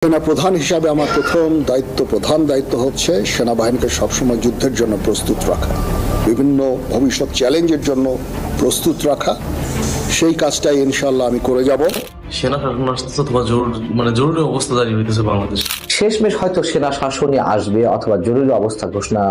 সেনা প্রধান হিসাবে আমার প্রধান দায়িত্ব হচ্ছে সেনাবাহিনীকে সবসময় যুদ্ধের জন্য প্রস্তুত রাখা, বিভিন্ন ভবিষ্যৎ চ্যালেঞ্জের জন্য প্রস্তুত রাখা। সেই কাজটাই ইনশাআল্লাহ আমি করে যাব। সেনা শাসন আসতেছে অথবা জরুরি অবস্থা জারি হইতেছে বাংলাদেশ। শেষমেশ হয়তো সেনা শাসনই আসবে অথবা জরুরি অবস্থা ঘোষণা।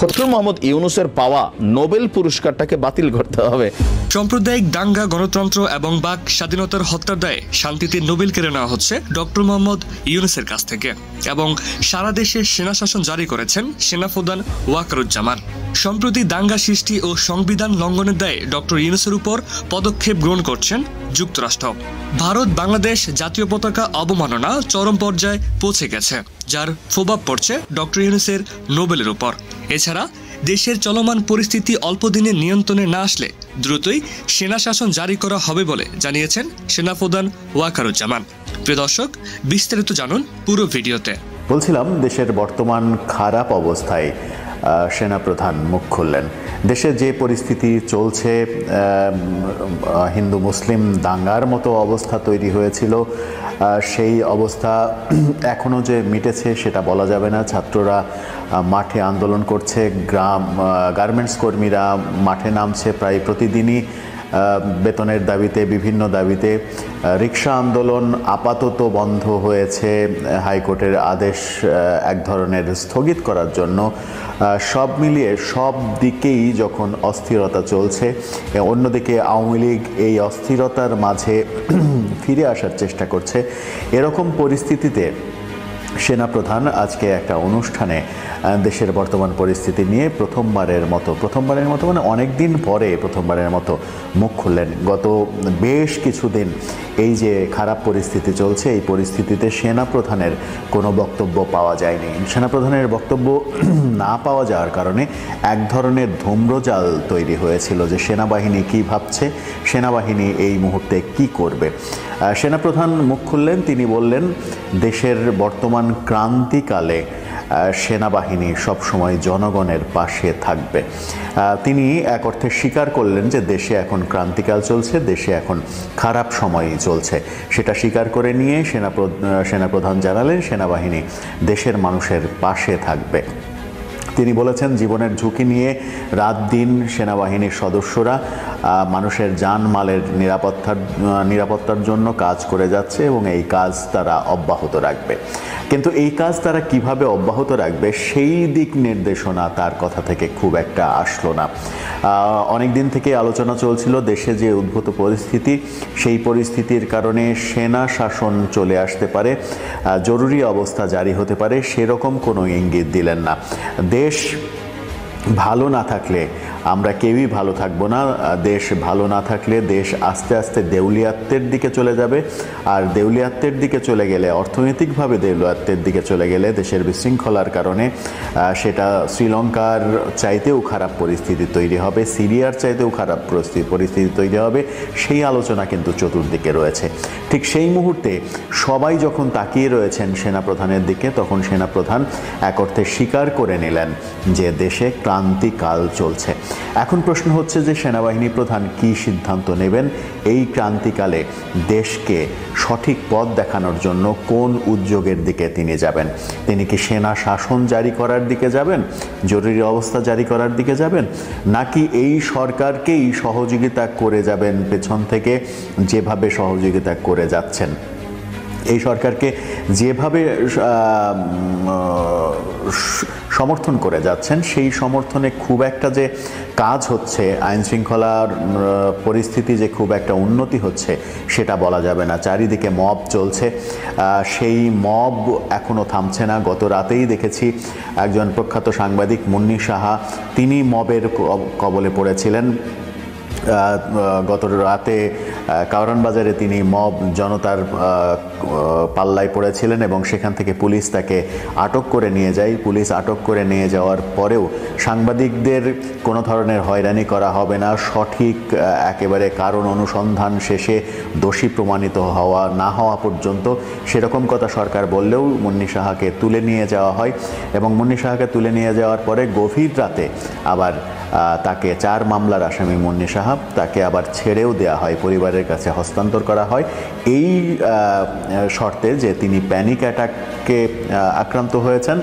ডক্টর মোহাম্মদ ইউনূসের পাওয়া নোবেল পুরস্কারটাকে বাতিল করতে হবে। সাম্প্রদায়িক দাঙ্গা, গণতন্ত্র এবং বাক স্বাধীনতার হত্যার দায়ে শান্তিতে নোবেল কেড়ে নেওয়া হচ্ছে ডক্টর মোহাম্মদ ইউনূসের কাছ থেকে এবং সারা দেশে সেনা শাসন জারি করেছেন সেনাপ্রধান ওয়াকারুজ্জামান। সম্প্রতি দাঙ্গা সৃষ্টি ও সংবিধান লঙ্ঘনের দায়ে ডক্টর ইউনূসের উপর পদক্ষেপ গ্রহণ করছেন যুক্তরাষ্ট্র। ভারত বাংলাদেশ জাতীয় পতাকা অবমাননা চরম পর্যায়ে পৌঁছে গেছে, যার প্রভাব পড়ছে ডক্টর ইউনূসের নোবেলের উপর। এছাড়া দেশের চলমান পরিস্থিতি অল্প দিনের নিয়ন্ত্রণে না আসলে দ্রুতই সেনা শাসন জারি করা হবে বলে জানিয়েছেন সেনাপ্রধান ওয়াকারুজ্জামান। প্রিয় দর্শক, বিস্তারিত জানুন পুরো ভিডিওতে। বলছিলাম, দেশের বর্তমান খারাপ অবস্থায় সেনাপ্রধান মুখ খুললেন। দেশে যে পরিস্থিতি চলছে, হিন্দু মুসলিম দাঙ্গার মতো অবস্থা তৈরি হয়েছিল, সেই অবস্থা এখনও যে মিটেছে সেটা বলা যাবে না। ছাত্ররা মাঠে আন্দোলন করছে, গার্মেন্টস কর্মীরা মাঠে নামছে প্রায় প্রতিদিনই বেতনের দাবিতে, বিভিন্ন দাবিতে। রিকশা আন্দোলন আপাতত বন্ধ হয়েছে হাইকোর্টের আদেশ এক ধরনের স্থগিত করার জন্য। সব মিলিয়ে সব দিকেই যখন অস্থিরতা চলছে, অন্যদিকে আওয়ামী লীগ এই অস্থিরতার মাঝে ফিরে আসার চেষ্টা করছে। এরকম পরিস্থিতিতে সেনাপ্রধান আজকে একটা অনুষ্ঠানে দেশের বর্তমান পরিস্থিতি নিয়ে প্রথমবারের মতো মানে অনেক দিন পরে প্রথমবারের মতো মুখ খুললেন। গত বেশ কিছুদিন এই যে খারাপ পরিস্থিতি চলছে, এই পরিস্থিতিতে সেনাপ্রধানের কোনো বক্তব্য পাওয়া যায়নি। সেনাপ্রধানের বক্তব্য না পাওয়া যাওয়ার কারণে এক ধরনের ধূম্রজাল তৈরি হয়েছিল যে সেনাবাহিনী কী ভাবছে, সেনাবাহিনী এই মুহূর্তে কি করবে। সেনাপ্রধান মুখ খুললেন, তিনি বললেন দেশের বর্তমান ক্রান্তিকালে সেনাবাহিনী সবসময় জনগণের পাশে থাকবে। তিনি এক অর্থে স্বীকার করলেন যে দেশে এখন ক্রান্তিকাল চলছে, দেশে এখন খারাপ সময়ই চলছে। সেটা স্বীকার করে নিয়ে সেনাপ্রধান জানালেন সেনাবাহিনী দেশের মানুষের পাশে থাকবে। তিনি বলেছেন জীবনের ঝুঁকি নিয়ে রাত দিন সেনাবাহিনীর সদস্যরা মানুষের জানমালের নিরাপত্তার জন্য কাজ করে যাচ্ছে এবং এই কাজ তারা অব্যাহত রাখবে। কিন্তু এই কাজ তারা কিভাবে অব্যাহত রাখবে সেই দিক নির্দেশনা তার কথা থেকে খুব একটা আসলো না। অনেক দিন থেকে আলোচনা চলছিল দেশে যে উদ্ভূত পরিস্থিতি, সেই পরিস্থিতির কারণে সেনা শাসন চলে আসতে পারে, জরুরি অবস্থা জারি হতে পারে, সেরকম কোনো ইঙ্গিত দিলেন না। দেশ ভালো না থাকলে আমরা কেউই ভালো থাকবো না। দেশ ভালো না থাকলে দেশ আস্তে আস্তে দেউলিয়াত্বের দিকে চলে যাবে, আর দেউলিয়াত্বের দিকে চলে গেলে, অর্থনৈতিকভাবে দেউলিয়াত্বের দিকে চলে গেলে দেশের বিশৃঙ্খলার কারণে সেটা শ্রীলঙ্কার চাইতেও খারাপ পরিস্থিতি তৈরি হবে, সিরিয়ার চাইতেও খারাপ পরিস্থিতি তৈরি হবে। সেই আলোচনা কিন্তু চতুর্দিকে রয়েছে। ঠিক সেই মুহূর্তে সবাই যখন তাকিয়ে রয়েছেন সেনাপ্রধানের দিকে, তখন সেনাপ্রধান এক অর্থে স্বীকার করে নিলেন যে দেশে ক্রান্তিকাল চলছে। এখন প্রশ্ন হচ্ছে যে সেনাবাহিনী প্রধান কি সিদ্ধান্ত নেবেন এই ক্রান্তিকালে, দেশকে সঠিক পথ দেখানোর জন্য কোন উদ্যোগের দিকে তিনি যাবেন। তিনি কি সেনা শাসন জারি করার দিকে যাবেন, জরুরি অবস্থা জারি করার দিকে যাবেন, নাকি এই সরকারকেই সহযোগিতা করে যাবেন পেছন থেকে যেভাবে সহযোগিতা করে যাচ্ছেন। এই সরকারকে যেভাবে সমর্থন করে যাচ্ছেন, সেই সমর্থনে খুব একটা যে কাজ হচ্ছে, আইন শৃঙ্খলার পরিস্থিতি যে খুব একটা উন্নতি হচ্ছে সেটা বলা যাবে না। চারিদিকে মব চলছে, সেই মব এখনও থামছে না। গত রাতেই দেখেছি একজন প্রখ্যাত সাংবাদিক মুন্নি সাহা, তিনি মবের কবলে পড়েছিলেন। গত রাতে কারওয়ান বাজারে তিনি মব জনতার পাল্লায় পড়েছিলেন এবং সেখান থেকে পুলিশ তাকে আটক করে নিয়ে যায়। পুলিশ আটক করে নিয়ে যাওয়ার পরেও সাংবাদিকদের কোনো ধরনের হয়রানি করা হবে না, সঠিক একেবারে কারণ অনুসন্ধান শেষে দোষী প্রমাণিত হওয়া না হওয়া পর্যন্ত, সেরকম কথা সরকার বললেও মুন্নি সাহাকে তুলে নিয়ে যাওয়া হয় এবং মুন্নি সাহাকে তুলে নিয়ে যাওয়ার পরে গভীর রাতে আবার তাকে 4 মামলার আসামি মুন্নি সাহা তাকে আবার ছেড়েও দেওয়া হয়, পরিবারের কাছে হস্তান্তর করা হয় এই শর্তে যে তিনি প্যানিক অ্যাটাকে আক্রান্ত হয়েছেন,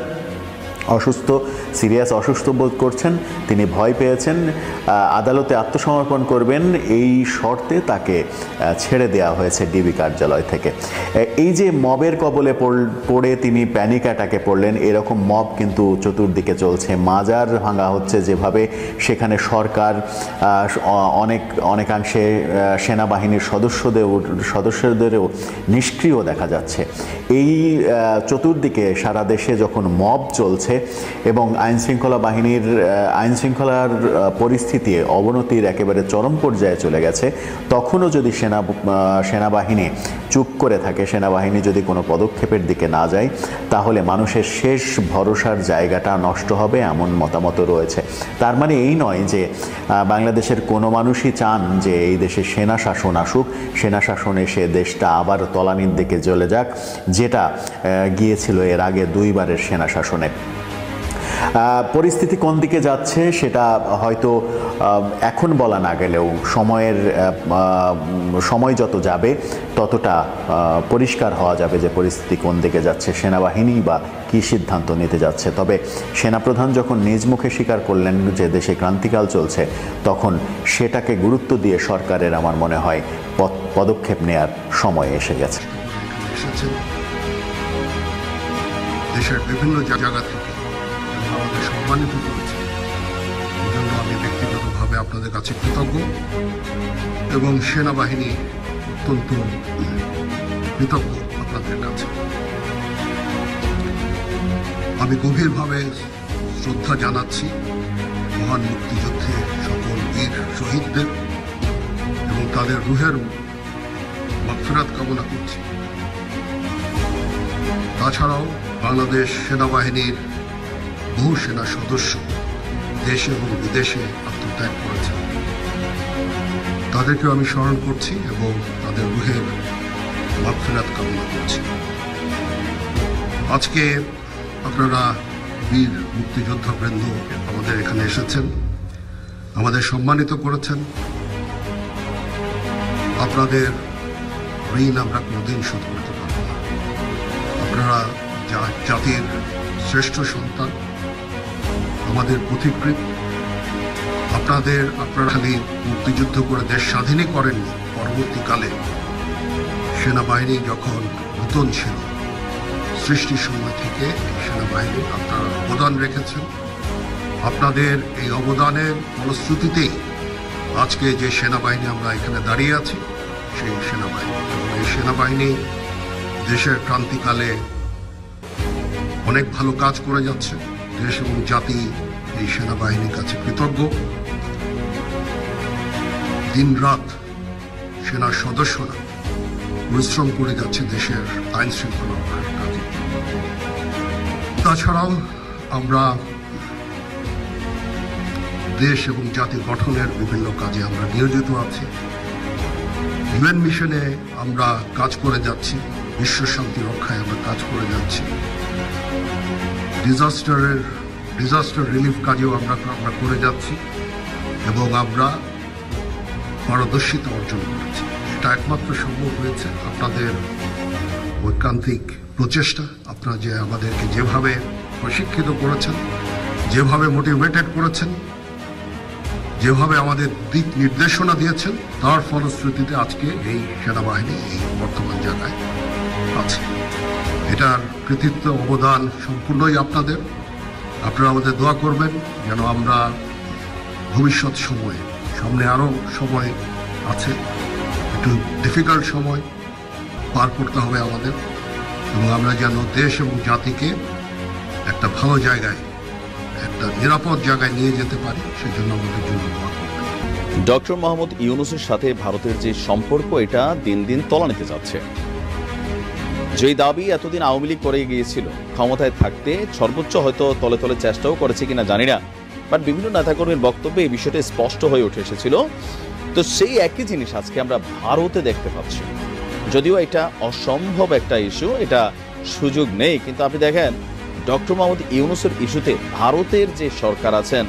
সিরিয়াস অসুস্থ বোধ করছেন, তিনি ভয় পেয়েছেন, আদালতে আত্মসমর্পণ করবেন, এই শর্তে তাকে ছেড়ে দেওয়া হয়েছে ডিবি কার্যালয় থেকে। এই যে মবের কবলে পড়ে তিনি প্যানিক অ্যাটাকে পড়লেন, এরকম মব কিন্তু চতুর্দিকে চলছে, মাজার ভাঙা হচ্ছে যেভাবে, সেখানে সরকার অনেকাংশে সেনাবাহিনীর সদস্যদেরও নিষ্ক্রিয় দেখা যাচ্ছে। এই চতুর্দিকে সারা দেশে যখন মব চলছে এবং আইনশৃঙ্খলার পরিস্থিতি অবনতির একেবারে চরম পর্যায়ে চলে গেছে, তখনও যদি সেনাবাহিনী চুপ করে থাকে, সেনাবাহিনী যদি কোনো পদক্ষেপের দিকে না যায়, তাহলে মানুষের শেষ ভরসার জায়গাটা নষ্ট হবে, এমন মতামত রয়েছে। তার মানে এই নয় যে বাংলাদেশের কোনো মানুষই চান যে এই দেশে সেনা শাসন আসুক, সেনা শাসন এসে দেশটা আবার তলানির দিকে চলে যাক, যেটা গিয়েছিল এর আগে দুইবারের সেনা শাসনে। পরিস্থিতি কোন দিকে যাচ্ছে সেটা হয়তো এখন বলা না গেলেও সময় যত যাবে ততটা পরিষ্কার হওয়া যাবে যে পরিস্থিতি কোন দিকে যাচ্ছে, সেনাবাহিনী বা কী সিদ্ধান্ত নিতে যাচ্ছে। তবে সেনাপ্রধান যখন নিজ মুখে স্বীকার করলেন যে দেশে ক্রান্তিকাল চলছে, তখন সেটাকে গুরুত্ব দিয়ে সরকারের আমার মনে হয় পদক্ষেপ নেয়ার সময় এসে গেছে। দেশের বিভিন্ন জায়গা থেকে আমাদের সম্মানিত করেছে, এই জন্য আমি ব্যক্তিগতভাবে আপনাদের কাছে কৃতজ্ঞ এবং সেনাবাহিনী অত্যন্ত কৃতজ্ঞ আপনাদের কাছে। আমি গভীরভাবে শ্রদ্ধা জানাচ্ছি মহান মুক্তিযুদ্ধে সকল বীর শহীদদের এবং তাদের রুহের মাগফিরাত কামনা করছি। তাছাড়াও বাংলাদেশ সেনাবাহিনীর বহু সেনা সদস্য দেশে এবং বিদেশে আত্মত্যাগ করেছেন, তাদেরকেও আমি স্মরণ করছি এবং তাদের রুহের মাগফিরাত কামনা করছি। আজকে আপনারা বীর মুক্তিযোদ্ধা বৃন্দ আমাদের এখানে এসেছেন, আমাদের সম্মানিত করেছেন। আপনাদের ঋণ আমরা কোনোদিন শোধ করতে পারব না। আপনারা জাতির শ্রেষ্ঠ সন্তান, আমাদের পথিকৃৎ। আপনারা খালি মুক্তিযুদ্ধ করে দেশ স্বাধীনই করেননি, পরবর্তীকালে সেনাবাহিনী যখন নতুন ছিল, সৃষ্টির সময় থেকে সেনাবাহিনী আপনারা অবদান রেখেছেন। আপনাদের এই অবদানের ফলশ্রুতিতেই আজকে যে সেনাবাহিনী আমরা এখানে দাঁড়িয়ে আছি, সেই সেনাবাহিনী। এই সেনাবাহিনী দেশের ক্রান্তিকালে অনেক ভালো কাজ করে যাচ্ছে। দেশ এবং জাতি এই সেনাবাহিনীর কাছে কৃতজ্ঞ। দিন রাত সেনার সদস্যরা পরিশ্রম করে যাচ্ছে দেশের আইন শৃঙ্খলা রক্ষার কাজে। তাছাড়াও আমরা দেশ এবং জাতি গঠনের বিভিন্ন কাজে আমরা নিয়োজিত আছি। ইউএন মিশনে আমরা কাজ করে যাচ্ছি, বিশ্ব শান্তি রক্ষায় আমরা কাজ করে যাচ্ছি। ডিজাস্টার রিলিফ কাজেও আমরা করে যাচ্ছি এবং আমরা পারদর্শিতা অর্জন করেছি। এটা একমাত্র সম্ভব হয়েছে আপনাদের ঐকান্তিক প্রচেষ্টা। আপনারা যে আমাদেরকে যেভাবে প্রশিক্ষিত করেছেন, যেভাবে মোটিভেটেড করেছেন, যেভাবে আমাদের দিক নির্দেশনা দিয়েছেন, তার ফলশ্রুতিতে আজকে এই সেনাবাহিনী এই বর্তমান জায়গায় আছে। এটার কৃতিত্ব অবদান সম্পূর্ণই আপনাদের। আপনারা আমাদের দোয়া করবেন যেন আমরা ভবিষ্যৎ সময়ে, সামনে আরও সময় আছে, একটু ডিফিকাল্ট সময় পার করতে হবে আমাদের, এবং আমরা যেন দেশ এবং জাতিকে একটা ভালো জায়গায়, একটা নিরাপদ জায়গায় নিয়ে যেতে পারি, সেজন্য আমাদের জন্য দোয়া করবেন। ডক্টর মোহাম্মদ ইউনূসের সাথে ভারতের যে সম্পর্ক, এটা দিন দিন তলানিতে যাচ্ছে। যেই দাবি এতদিন আওয়ামী লীগ করে গিয়েছিল, ক্ষমতায় থাকতে সর্বোচ্চ হয়তো তলে তলে চেষ্টাও করেছে কিনা জানি না, বাট বিভিন্ন নেতাকর্মীর বক্তব্যে এই বিষয়টা স্পষ্ট হয়ে উঠে এসেছিল। তো সেই একই জিনিস আজকে আমরা ভারতে দেখতে পাচ্ছি। যদিও এটা অসম্ভব একটা ইস্যু, এটা সুযোগ নেই, কিন্তু আপনি দেখেন ডক্টর মোহাম্মদ ইউনূসের ইস্যুতে ভারতের যে সরকার আছেন,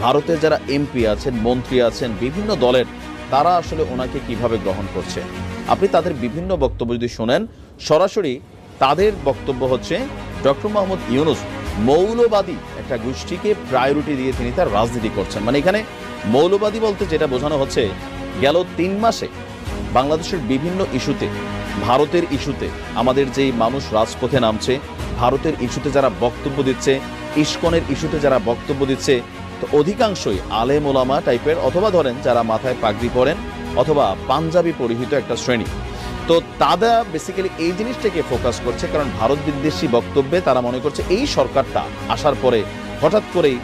ভারতের যারা এমপি আছেন, মন্ত্রী আছেন, বিভিন্ন দলের তারা আসলে ওনাকে কিভাবে গ্রহণ করছে। আপনি তাদের বিভিন্ন বক্তব্য যদি শোনেন, সরাসরি তাদের বক্তব্য হচ্ছে ডক্টর মোহাম্মদ ইউনূস মৌলবাদী একটা গোষ্ঠীকে প্রায়োরিটি দিয়ে তিনি তার রাজনীতি করছেন। মানে এখানে মৌলবাদী বলতে যেটা বোঝানো হচ্ছে, গেল 3 মাসে বাংলাদেশের বিভিন্ন ইস্যুতে, ভারতের ইস্যুতে আমাদের যেই মানুষ রাজপথে নামছে, ভারতের ইস্যুতে যারা বক্তব্য দিচ্ছে, ইস্কনের ইস্যুতে যারা বক্তব্য দিচ্ছে, তো অধিকাংশই আলেম ওলামা টাইপের, অথবা ধরেন যারা মাথায় পাগড়ি পরেন অথবা পাঞ্জাবি পরিহিত একটা শ্রেণী। তো তারা বেসিক্যালি এই জিনিসটাকে ফোকাস করছে, কারণ ভারত বিদ্বেষী বক্তব্যে তারা মনে করছে এই সরকারটা আসার পরে হঠাৎ করেই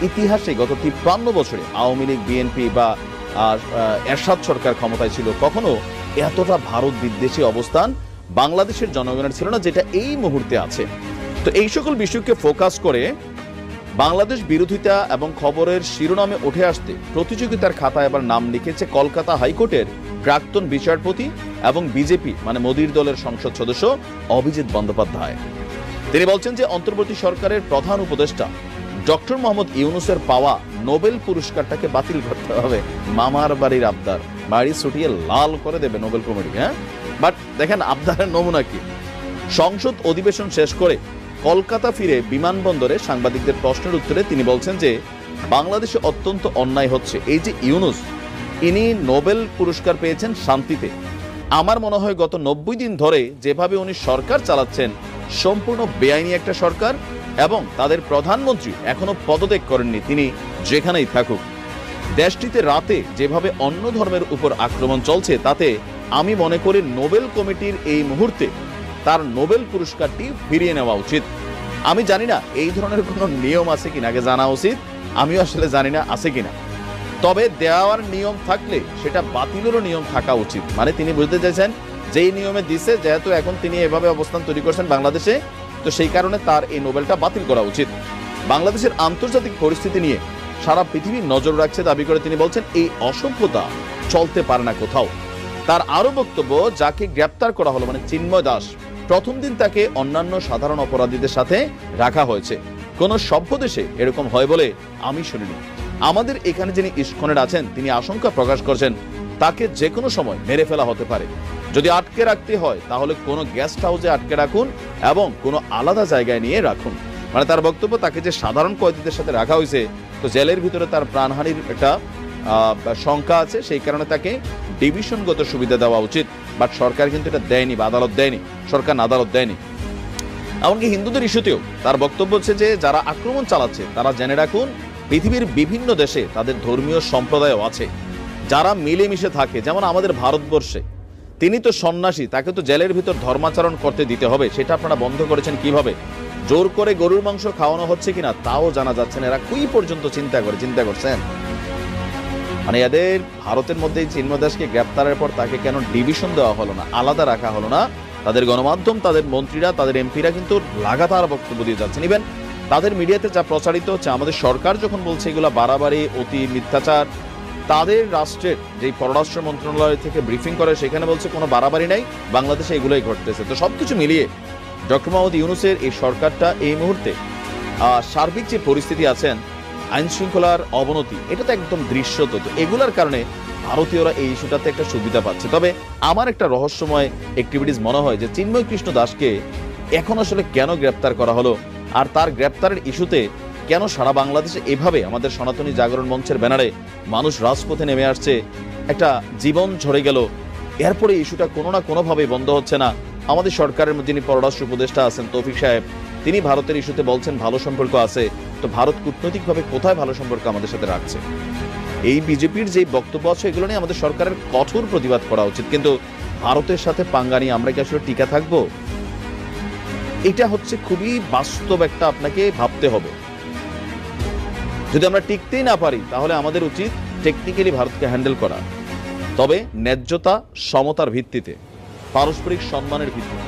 ইতিহাসে গত 53 বছরে আওয়ামী লীগ, বিএনপি বা এরশাদ সরকার ক্ষমতায় ছিল, কখনো এতটা ভারত বিদ্বেষী অবস্থান বাংলাদেশের জনগণের ছিল না যেটা এই মুহূর্তে আছে। তো এই সকল বিষয়কে ফোকাস করে বাংলাদেশ বিরোধিতা এবং খবরের শিরোনামে উঠে আসতে প্রতিযোগিতার খাতায় এবার নাম লিখেছে কলকাতা হাইকোর্টের প্রাক্তন বিচারপতি এবং বিজেপি মানে মোদীর দলের সংসদ সদস্য অভিজিৎ বন্দ্যোপাধ্যায়। তিনি বলছেন যে অন্তর্বর্তী সরকারের প্রধান উপদেষ্টা ডক্টর মোহাম্মদ ইউনূসের পাওয়া নোবেল পুরস্কারটাকে বাতিল করতে হবে। মামার বাড়ির আবদার, বাড়ি ছুটিয়ে লাল করে দেবে নোবেল কমিটি। বাট দেখেন আবদারের নমুনা কি। সংসদ অধিবেশন শেষ করে কলকাতা ফিরে বিমানবন্দরে সাংবাদিকদের প্রশ্নের উত্তরে তিনি বলছেন যে বাংলাদেশে অত্যন্ত অন্যায় হচ্ছে, এই যে ইউনূস ইনি নোবেল পুরস্কার পেয়েছেন শান্তিতে। আমার মনে হয় গত 90 দিন ধরে যেভাবে উনি সরকার চালাচ্ছেন সম্পূর্ণ বেআইনি একটা সরকার, এবং তাদের প্রধানমন্ত্রী এখনো পদত্যাগ করেননি, তিনি যেখানেই থাকুক। দেশটিতে রাতে যেভাবে অন্য ধর্মের উপর আক্রমণ চলছে, তাতে আমি মনে করি নোবেল কমিটির এই মুহূর্তে তার নোবেল পুরস্কারটি ফিরিয়ে নেওয়া উচিত। আমি জানি না এই ধরনের কোনো নিয়ম আছে কিনা, আগে জানা উচিত, আমিও আসলে জানি না আছে কিনা। তবে দেওয়ার নিয়ম থাকলে সেটা বাতিলেরও নিয়ম থাকা উচিত। মানে তিনি বুঝতে চাইছেন যেই নিয়মে দিছে, যেহেতু এখন তিনি এভাবে অবস্থান তৈরি করছেন বাংলাদেশে, তো সেই কারণে তার এই নোবেলটা বাতিল করা উচিত। বাংলাদেশের আন্তর্জাতিক পরিস্থিতি নিয়ে সারা পৃথিবী নজর রাখছে দাবি করে তিনি বলছেন এই অসভ্যতা চলতে পারে না কোথাও। তার আরো বক্তব্য, যাকে গ্রেপ্তার করা হলো মানে চিন্ময় দাস, প্রথম দিন তাকে অন্যান্য সাধারণ অপরাধীদের সাথে রাখা হয়েছে। কোন সভ্য দেশে এরকম হয় বলে আমি শুনিনি। আমাদের এখানে যিনি ইস্কনের আছেন তিনি আশঙ্কা প্রকাশ করছেন তাকে যে কোনো সময় মেরে ফেলা হতে পারে। যদি আটকে রাখতে হয় তাহলে কোনো গেস্ট হাউসে আটকে রাখুন এবং কোনো আলাদা জায়গায় নিয়ে রাখুন। মানে তার বক্তব্য, তাকে যে সাধারণ কয়েদিদের সাথে রাখা হয়েছে, তো জেলের ভিতরে তার প্রাণহানির একটা সংখ্যা আছে, সেই কারণে তাকে ডিভিশনগত সুবিধা দেওয়া উচিত। বাট সরকার কিন্তু এটা দেয়নি বা আদালত দেয়নি, সরকার আদালত দেয়নি। এমনকি হিন্দুদের ইস্যুতেও তার বক্তব্য হচ্ছে যে যারা আক্রমণ চালাচ্ছে তারা জেনে রাখুন পৃথিবীর বিভিন্ন দেশে তাদের ধর্মীয় সম্প্রদায়ও আছে যারা মিলেমিশে থাকে। যেমন আমাদের ভারতবর্ষে তিনি তো সন্ন্যাসী, তাকে তো জেলের ভিতর ধর্মাচরণ করতে দিতে হবে, সেটা আপনারা বন্ধ করেছেন কিভাবে? জোর করে গরুর মাংস খাওয়ানো হচ্ছে কিনা তাও জানা যাচ্ছে না। এরা কুই পর্যন্ত চিন্তা করছেন। মানে এদের ভারতের মধ্যে চিন্ময় দাসকে গ্রেপ্তারের পর তাকে কেন ডিভিশন দেওয়া হলো না, আলাদা রাখা হলো না? তাদের গণমাধ্যম, তাদের মন্ত্রীরা, তাদের এমপিরা কিন্তু লাগাতার বক্তব্য দিয়ে যাচ্ছেন। ইভেন তাদের মিডিয়াতে যা প্রচারিত হচ্ছে, আমাদের সরকার যখন বলছে এগুলো বাড়াবাড়ি, অতি মিথ্যাচার, তাদের রাষ্ট্রের যে পররাষ্ট্র মন্ত্রণালয় থেকে ব্রিফিং করে সেখানে বলছে কোনো বাড়াবাড়ি নাই, বাংলাদেশে এগুলোই ঘটতেছে। তো সবকিছু মিলিয়ে ডক্টর মোহাম্মদ ইউনূসের এই সরকারটা এই মুহূর্তে সার্বিক যে পরিস্থিতি আছেন, আইন শৃঙ্খলার অবনতি, এটা তো একদম দৃশ্যত। তো এগুলোর কারণে ভারতীয়রা এই ইস্যুটাতে একটা সুবিধা পাচ্ছে। তবে আমার একটা রহস্যময় অ্যাক্টিভিটিস মনে হয় যে চিন্ময় কৃষ্ণ দাসকে এখন আসলে কেন গ্রেপ্তার করা হলো, আর তার গ্রেপ্তারের ইস্যুতে কেন সারা বাংলাদেশে এভাবে আমাদের সনাতনী জাগরণ মঞ্চের ব্যানারে মানুষ রাজপথে নেমে আসছে, একটা জীবন ঝরে গেল, এরপরে ইস্যুটা কোনো না কোনোভাবে বন্ধ হচ্ছে না। আমাদের সরকারের যিনি পররাষ্ট্র উপদেষ্টা আছেন তৌফিক সাহেব, তিনি ভারতের ইস্যুতে বলছেন ভালো সম্পর্ক আছে। তো ভারত কূটনৈতিকভাবে কোথায় ভালো সম্পর্ক আমাদের সাথে রাখছে? এই বিজেপির যে বক্তব্য আছে এগুলো নিয়ে আমাদের সরকারের কঠোর প্রতিবাদ করা উচিত। কিন্তু ভারতের সাথে পাঙ্গা নিয়ে আমরা কি আসলে টিকা থাকবো? এটা হচ্ছে খুবই বাস্তব একটা আপনাকে ভাবতে হবে। যদি আমরা টিকতেই না পারি তাহলে আমাদের উচিত টেকনিক্যালি ভারতকে হ্যান্ডেল করা, তবে ন্যায্যতা, সমতার ভিত্তিতে, পারস্পরিক সম্মানের ভিত্তিতে।